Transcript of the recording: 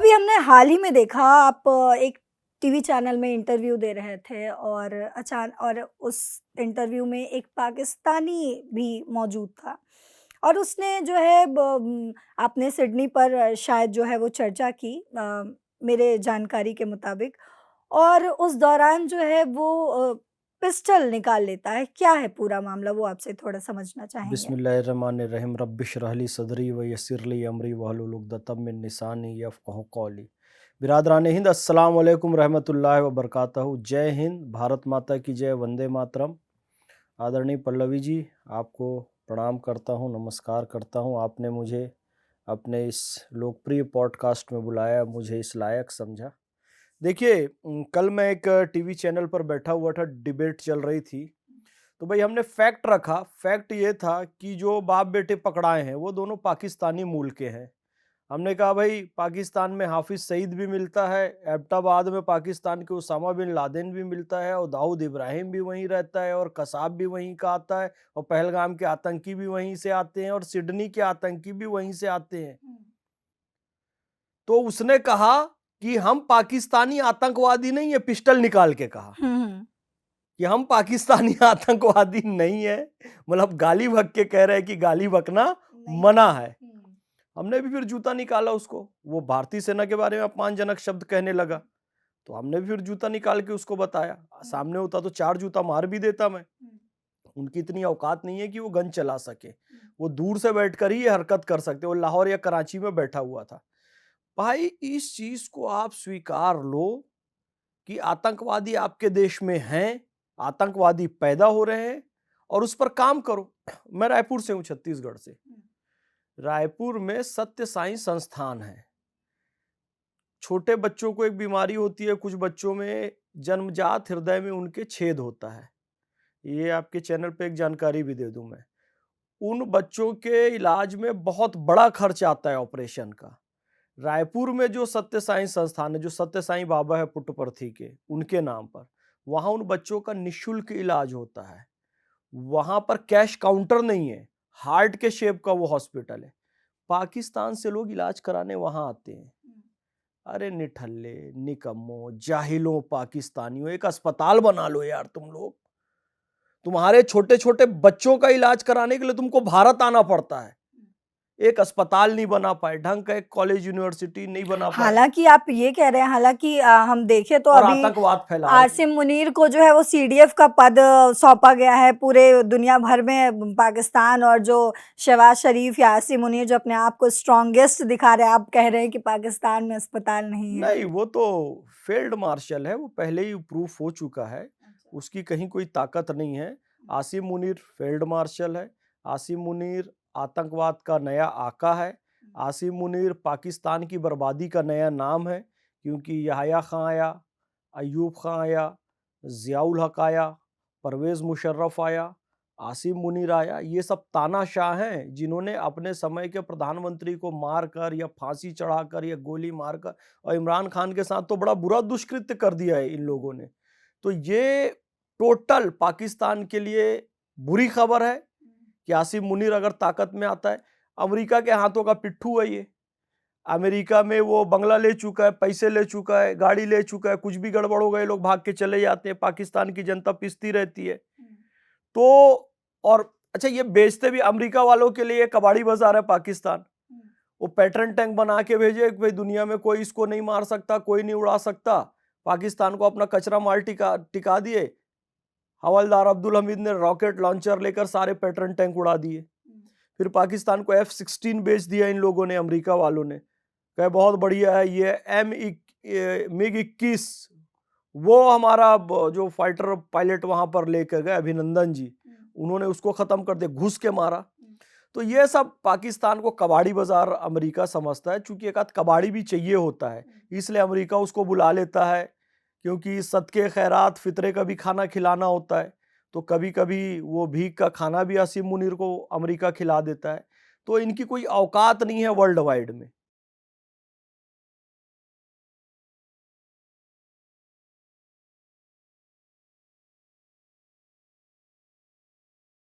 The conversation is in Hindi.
अभी हमने हाल ही में देखा आप एक टीवी चैनल में इंटरव्यू दे रहे थे और और उस इंटरव्यू में एक पाकिस्तानी भी मौजूद था और उसने जो है आपने सिडनी पर शायद जो है वो चर्चा की मेरे जानकारी के मुताबिक और उस दौरान जो है वो पिस्टल निकाल लेता है। क्या है पूरा मामला वो आपसे थोड़ा समझना चाहेंगे? बिस्मिल्लाहिर्रहमानिर्रहीम रब्बिशरहली सदरी व यस्सिरली अमरी वहलुल उक़दतम मिन लिसानी यफ़क़हू क़ौली। बिरादरान हिंद, अस्सलाम वालेकुम रहमतुल्लाहि व बरकातहू। जय हिंद, भारत माता की जय, वंदे मातरम। आदरणीय पल्लवी जी, आपको प्रणाम करता हूँ, नमस्कार करता हूँ। आपने मुझे अपने इस लोकप्रिय पॉडकास्ट में बुलाया, मुझे इस लायक समझा। देखिए, कल मैं एक टीवी चैनल पर बैठा हुआ था, डिबेट चल रही थी। तो भाई हमने फैक्ट रखा। फैक्ट ये था कि जो बाप बेटे पकड़ाए हैं वो दोनों पाकिस्तानी मूल के हैं। हमने कहा भाई पाकिस्तान में हाफिज सईद भी मिलता है, एबटाबाद में पाकिस्तान के उसामा बिन लादेन भी मिलता है, और दाऊद इब्राहिम भी वहीं रहता है, और कसाब भी वहीं का आता है, और पहलगाम के आतंकी भी वहीं से आते हैं, और सिडनी के आतंकी भी वहीं से आते हैं। तो उसने कहा कि हम पाकिस्तानी आतंकवादी नहीं है, पिस्टल निकाल के कहा हुँ। कि हम पाकिस्तानी आतंकवादी नहीं है। मतलब गाली बक के कह रहे हैं कि गाली बकना नहीं। मना है। हुँ। हमने भी फिर जूता निकाला उसको। वो भारतीय सेना के बारे में अपमानजनक शब्द कहने लगा, तो हमने भी फिर जूता निकाल के उसको बताया। सामने होता तो 4 जूता मार भी देता मैं। उनकी इतनी औकात नहीं है कि वो गन चला सके। वो दूर से बैठकर ही ये हरकत कर सकते। वो लाहौर या कराची में बैठा हुआ था। भाई इस चीज को आप स्वीकार लो कि आतंकवादी आपके देश में हैं, आतंकवादी पैदा हो रहे हैं, और उस पर काम करो। मैं रायपुर से हूं, छत्तीसगढ़ से। रायपुर में सत्य साई संस्थान है। छोटे बच्चों को एक बीमारी होती है, कुछ बच्चों में जन्मजात हृदय में उनके छेद होता है। ये आपके चैनल पे एक जानकारी भी दे दूं मैं। उन बच्चों के इलाज में बहुत बड़ा खर्च आता है ऑपरेशन का। रायपुर में जो सत्य साई संस्थान है, जो सत्य साई बाबा है पुट्टपर्थी के, उनके नाम पर, वहां उन बच्चों का निःशुल्क इलाज होता है। वहां पर कैश काउंटर नहीं है, हार्ट के शेप का वो हॉस्पिटल है। पाकिस्तान से लोग इलाज कराने वहां आते हैं। अरे निठल्ले, निकम्मो, जाहिलों, पाकिस्तानियों, एक अस्पताल बना लो यार तुम लोग। तुम्हारे छोटे छोटे बच्चों का इलाज कराने के लिए तुमको भारत आना पड़ता है। एक अस्पताल नहीं बना पाए, ढंग का एक कॉलेज यूनिवर्सिटी नहीं बना पाए, हालाँकि आप ये कह रहे हैं हालाँकि हम देखें तो और अभी आतंकवाद फैला रहे हैं। आसिम मुनीर को जो है वो सीडीएफ का पद सौंपा गया है पूरे दुनिया भर में पाकिस्तान और जो शहबाज शरीफ या आसिम मुनीर जो अपने आप को स्ट्रॉन्गेस्ट दिखा रहे हैं, आप कह रहे हैं कि पाकिस्तान में अस्पताल नहीं है। नहीं, वो तो फील्ड मार्शल है, वो पहले ही प्रूफ हो चुका है। उसकी कहीं कोई ताकत नहीं है। आसिम मुनीर फील्ड मार्शल है। आसिम मुनीर आतंकवाद का नया आका है। आसिम मुनीर पाकिस्तान की बर्बादी का नया नाम है, क्योंकि यहया खां आया, अयूब खां आया, ज़ियाउल हक आया, परवेज़ मुशर्रफ आया, आसिम मुनीर आया। ये सब तानाशाह हैं जिन्होंने अपने समय के प्रधानमंत्री को मारकर या फांसी चढ़ाकर या गोली मारकर, और इमरान खान के साथ तो बड़ा बुरा दुष्कृत्य कर दिया है इन लोगों ने। तो ये टोटल पाकिस्तान के लिए बुरी खबर है कि आसिम मुनीर अगर ताकत में आता है। अमेरिका के हाथों का पिट्ठू है ये। अमेरिका में वो बंगला ले चुका है, पैसे ले चुका है, गाड़ी ले चुका है। कुछ भी गड़बड़ हो गए लोग भाग के चले जाते हैं। पाकिस्तान की जनता पिसती रहती है। तो और अच्छा, ये बेचते भी अमेरिका वालों के लिए कबाड़ी बाजार है पाकिस्तान। वो पैटर्न टैंक बना के भेजे कि भाई दुनिया में कोई इसको नहीं मार सकता, कोई नहीं उड़ा सकता। पाकिस्तान को अपना कचरा माल टिका टिका दिए। हवलदार अब्दुल हमीद ने रॉकेट लॉन्चर लेकर सारे पैटर्न टैंक उड़ा दिए। फिर पाकिस्तान को F-16 बेच दिया इन लोगों ने, अमेरिका वालों ने। कहे बहुत बढ़िया है ये MiG-21, वो हमारा जो फाइटर पायलट वहां पर लेकर गए अभिनंदन जी, उन्होंने उसको खत्म कर दिया, घुस के मारा। तो ये सब पाकिस्तान को कबाड़ी बाजार अमेरिका समझता है। चूंकि एक आध कबाड़ी भी चाहिए होता है, इसलिए अमेरिका उसको बुला लेता है, क्योंकि सदके खैरात फितरे का भी खाना खिलाना होता है। तो कभी कभी वो भीख का खाना भी आसिम मुनीर को अमेरिका खिला देता है। तो इनकी कोई औकात नहीं है वर्ल्ड वाइड में।